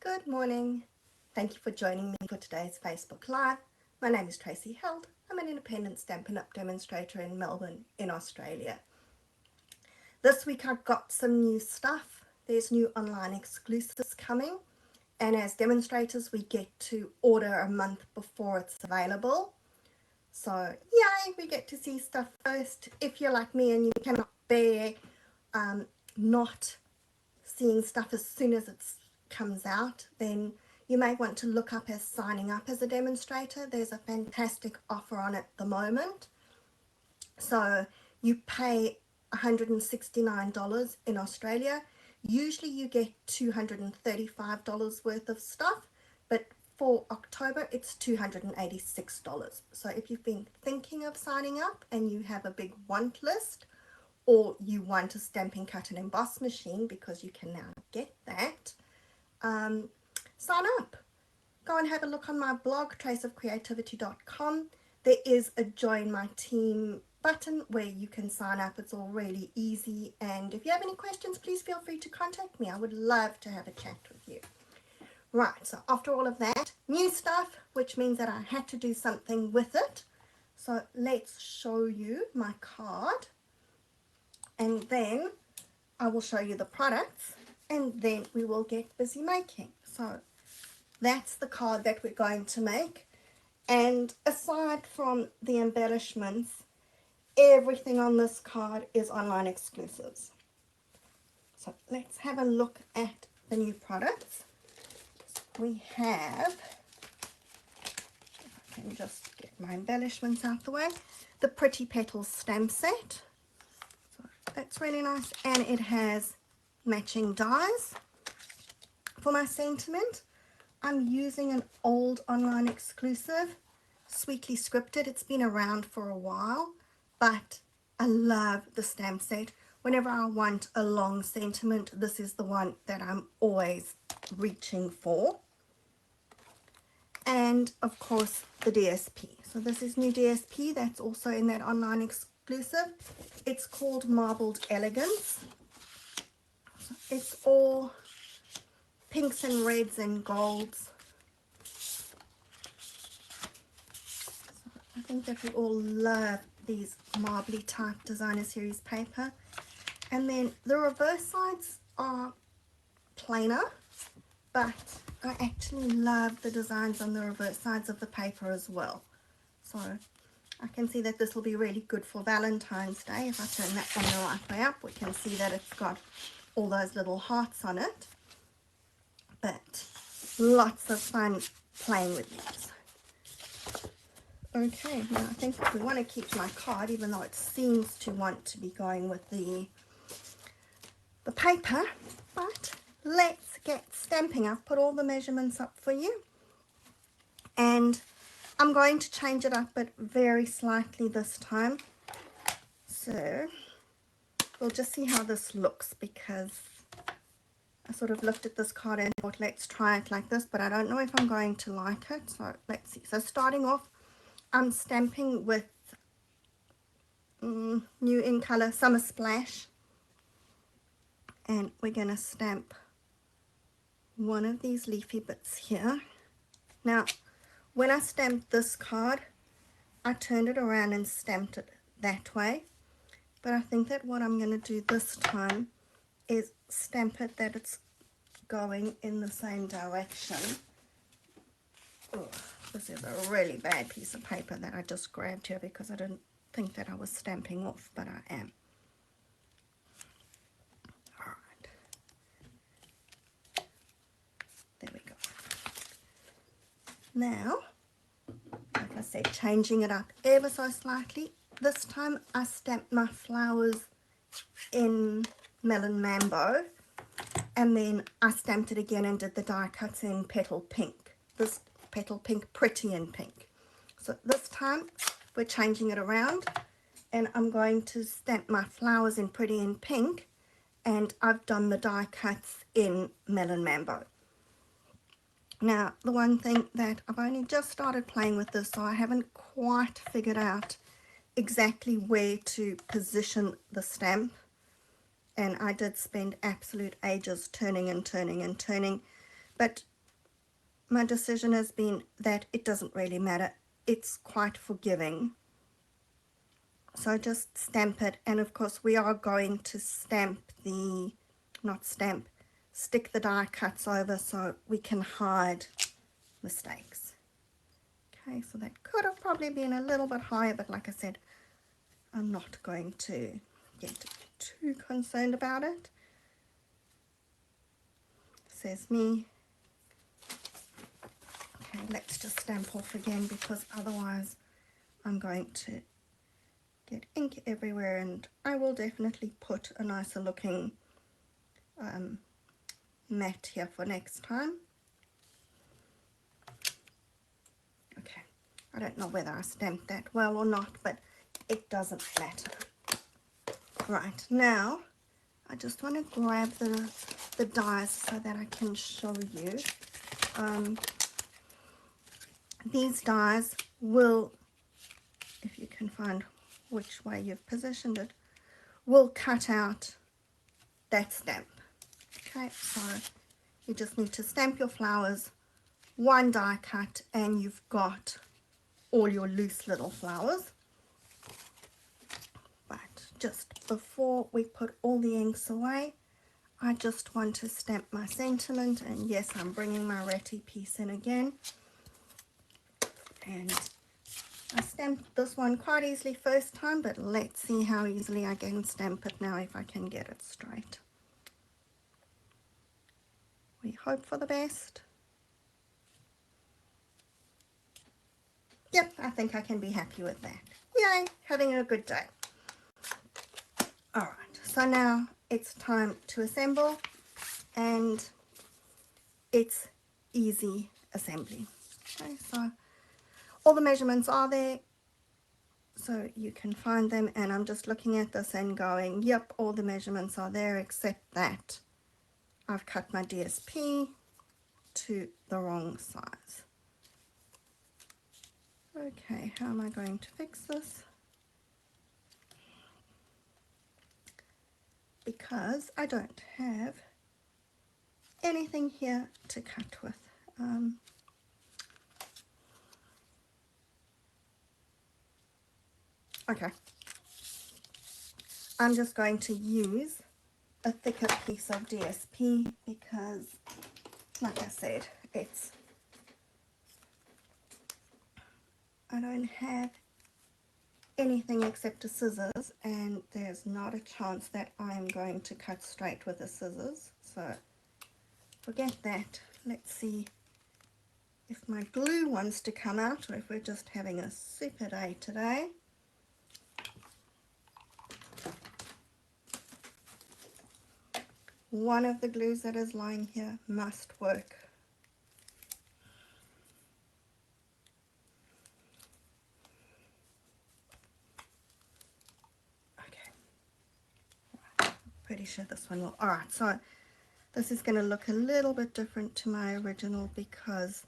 Good morning. Thank you for joining me for today's Facebook Live. My name is Tracy Held. I'm an independent Stampin' Up! Demonstrator in Melbourne in Australia. This week I've got some new stuff. There's new online exclusives coming, and as demonstrators we get to order a month before it's available. So yay, we get to see stuff first. If you're like me and you cannot bear not seeing stuff as soon as it comes out, then you may want to look up as signing up as a demonstrator. There's a fantastic offer on at the moment. So you pay $169 in Australia. Usually you get $235 worth of stuff, but for October it's $286. So if you've been thinking of signing up and you have a big want list, or you want a stamping, cut and emboss machine, because you can now get that, sign up. Go and have a look on my blog, traceofcreativity.com. There is a join my team button where you can sign up. It's all really easy, and if you have any questions, please feel free to contact me. I would love to have a chat with you. Right, so after all of that, new stuff, which means that I had to do something with it. So let's show you my card, and then I will show you the products, and then we will get busy making. So that's the card that we're going to make, and aside from the embellishments, everything on this card is online exclusives. So let's have a look at the new products. We have, if I can just get my embellishments out the way, the Pretty Petals stamp set. That's really nice, and it has matching dies. For my sentiment, I'm using an old online exclusive, Sweetly Scripted. It's been around for a while, but I love the stamp set. Whenever I want a long sentiment, this is the one that I'm always reaching for. And of course the DSP. So this is new DSP that's also in that online exclusive. It's called Marbled Elegance. So it's all pinks and reds and golds. So I think that we all love these marbly type designer series paper. And then the reverse sides are plainer, but I actually love the designs on the reverse sides of the paper as well. So I can see that this will be really good for Valentine's Day. If I turn that one the right way up, we can see that it's got all those little hearts on it. But lots of fun playing with these. Okay, now I think we want to keep my card, even though it seems to want to be going with the paper. But let's get stamping. I've put all the measurements up for you, and I'm going to change it up, but very slightly this time. So we'll just see how this looks, because I sort of looked at this card and thought, let's try it like this, but I don't know if I'm going to like it. So let's see. So starting off, I'm stamping with new in color Summer Splash, and we're going to stamp one of these leafy bits here. Now, when I stamped this card, I turned it around and stamped it that way, but I think that what I'm going to do this time is stamp it that it's going in the same direction. Ugh, this is a really bad piece of paper that I just grabbed here because I didn't think that I was stamping off, but I am. Alright, there we go. Now, like I said, changing it up ever so slightly. This time I stamped my flowers in Melon Mambo, and then I stamped it again and did the die cuts in Petal Pink. This Petal Pink, Pretty in Pink. So this time we're changing it around, and I'm going to stamp my flowers in Pretty in Pink, and I've done the die cuts in Melon Mambo. Now, the one thing that I've only just started playing with this, so I haven't quite figured out exactly where to position the stamp, and I did spend absolute ages turning and turning and turning, but my decision has been that it doesn't really matter. It's quite forgiving. So just stamp it, and of course we are going to stick the die cuts over so we can hide mistakes. Okay, so that could have probably been a little bit higher, but like I said, I'm not going to get too concerned about it. Says me. Okay, let's just stamp off again, because otherwise I'm going to get ink everywhere, and I will definitely put a nicer looking mat here for next time. Okay, I don't know whether I stamped that well or not, but it doesn't matter. Right, now I just want to grab the dies so that I can show you. These dies will, if you can find which way you've positioned it, will cut out that stamp. Okay, so you just need to stamp your flowers, one die cut, and you've got all your loose little flowers. But just before we put all the inks away, I just want to stamp my sentiment, and yes, I'm bringing my ratty piece in again. And I stamped this one quite easily first time, but let's see how easily I can stamp it now if I can get it straight. We hope for the best. Yep, I think I can be happy with that. Yay, having a good day. Alright, so now it's time to assemble, and it's easy assembly. Okay, so all the measurements are there, so you can find them, and I'm just looking at this and going, yep, all the measurements are there, except that I've cut my DSP to the wrong size. Okay, how am I going to fix this? Because I don't have anything here to cut with. Okay, I'm just going to use a thicker piece of DSP because, like I said, I don't have anything except a scissors, and there's not a chance that I'm going to cut straight with the scissors, so forget that. Let's see if my glue wants to come out, or if we're just having a super day today. One of the glues that is lying here must work. Okay, pretty sure this one will. Alright, so this is going to look a little bit different to my original because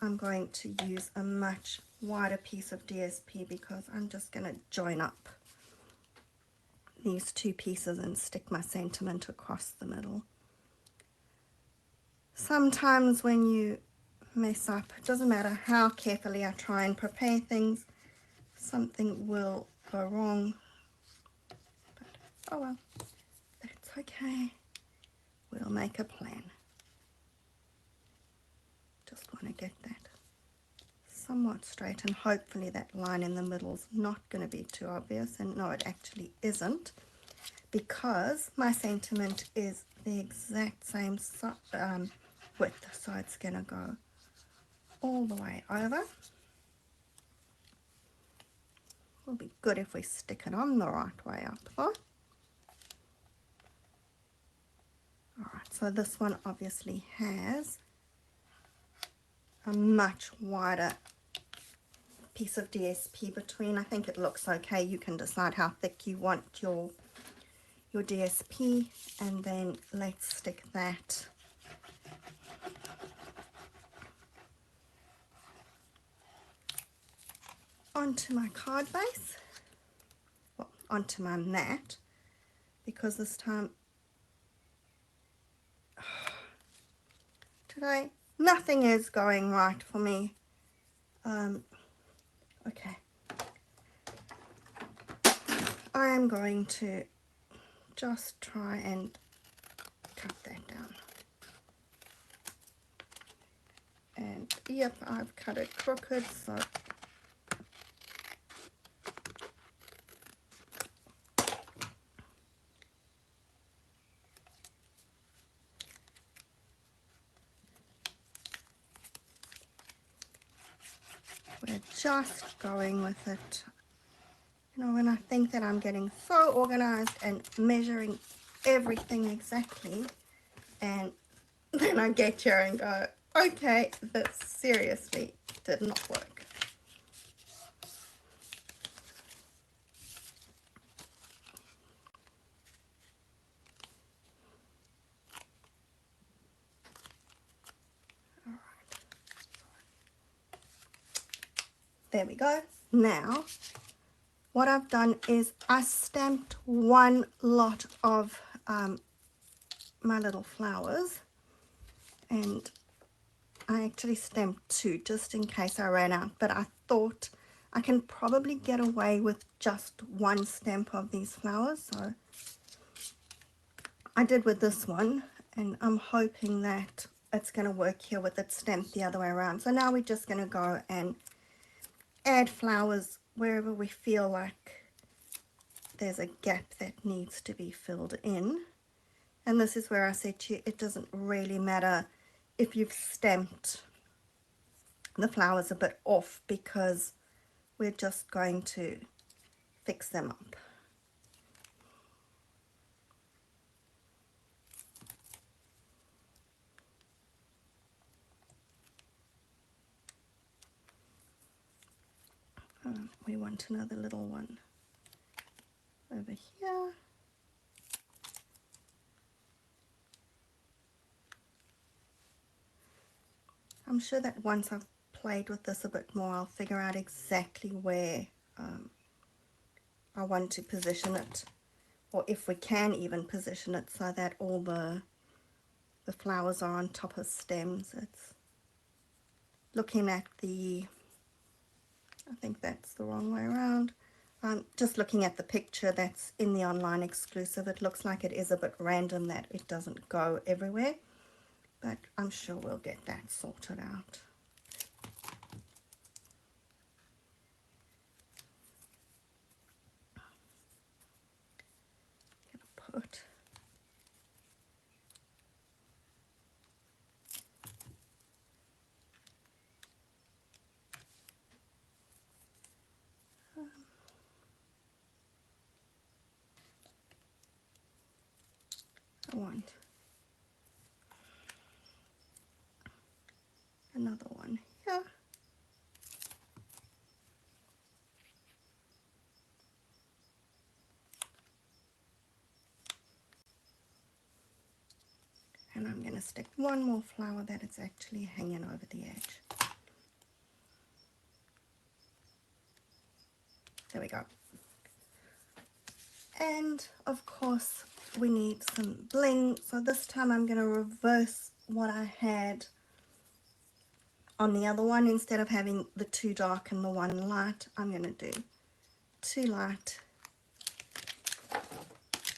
I'm going to use a much wider piece of DSP, because I'm just going to join up these two pieces and stick my sentiment across the middle. Sometimes when you mess up, it doesn't matter how carefully I try and prepare things, something will go wrong. But oh well, that's okay. We'll make a plan. Just want to get that somewhat straight, and hopefully that line in the middle is not going to be too obvious. And no, it actually isn't, because my sentiment is the exact same width, so it's going to go all the way over. Will be good if we stick it on the right way up though. Alright, so this one obviously has a much wider piece of DSP between. I think it looks okay. You can decide how thick you want your DSP, and then let's stick that onto my card base, well, onto my mat, because this time today Nothing is going right for me. Okay. I am going to just try and cut that down. And yep, I've cut it crooked, so we're just going with it. You know, when I think that I'm getting so organized and measuring everything exactly, and then I get here and go, okay, this seriously did not work. All right. There we go. Now, what I've done is I stamped one lot of my little flowers, and I actually stamped two just in case I ran out, but I thought I can probably get away with just one stamp of these flowers, so I did with this one, and I'm hoping that it's going to work here with it stamped the other way around. So now we're just going to go and add flowers wherever we feel like there's a gap that needs to be filled in. And this is where I said to you, it doesn't really matter if you've stamped the flowers a bit off, because we're just going to fix them up. We want another little one over here. I'm sure that once I've played with this a bit more, I'll figure out exactly where I want to position it, or if we can even position it so that all the flowers are on top of stems. It's looking at the, I think that's the wrong way around. Just looking at the picture that's in the online exclusive, it looks like it is a bit random that it doesn't go everywhere, but I'm sure we'll get that sorted out. Gonna put I want another one here. And I'm going to stick one more flower that it's actually hanging over the edge. There we go. And of course we need some bling, so this time I'm going to reverse what I had on the other one. Instead of having the two dark and the one light, I'm going to do two light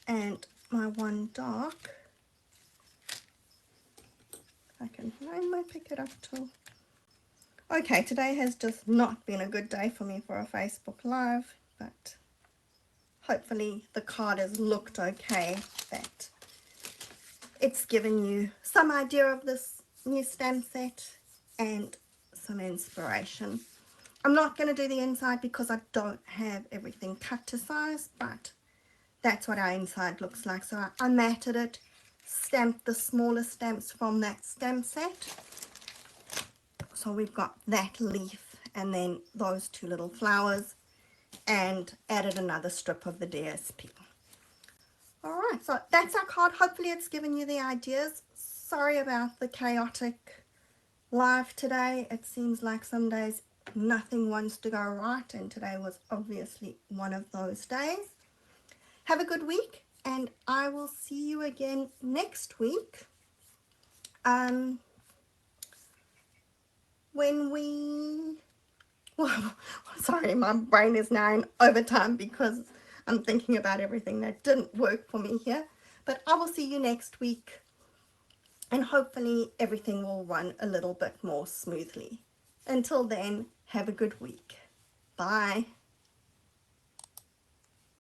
and my one dark. I can find my pick it up tool. Okay, today has just not been a good day for me for a Facebook Live, but hopefully the card has looked okay, that it's given you some idea of this new stamp set and some inspiration. I'm not going to do the inside because I don't have everything cut to size, but that's what our inside looks like. So I matted it, stamped the smaller stamps from that stamp set. So we've got that leaf and then those two little flowers, and added another strip of the DSP. Alright, so that's our card. Hopefully it's given you the ideas. Sorry about the chaotic live today. It seems like some days nothing wants to go right, and today was obviously one of those days. Have a good week, and I will see you again next week. when we, well, sorry, my brain is now in overtime because I'm thinking about everything that didn't work for me here. But I will see you next week, and hopefully everything will run a little bit more smoothly. Until then, have a good week. Bye.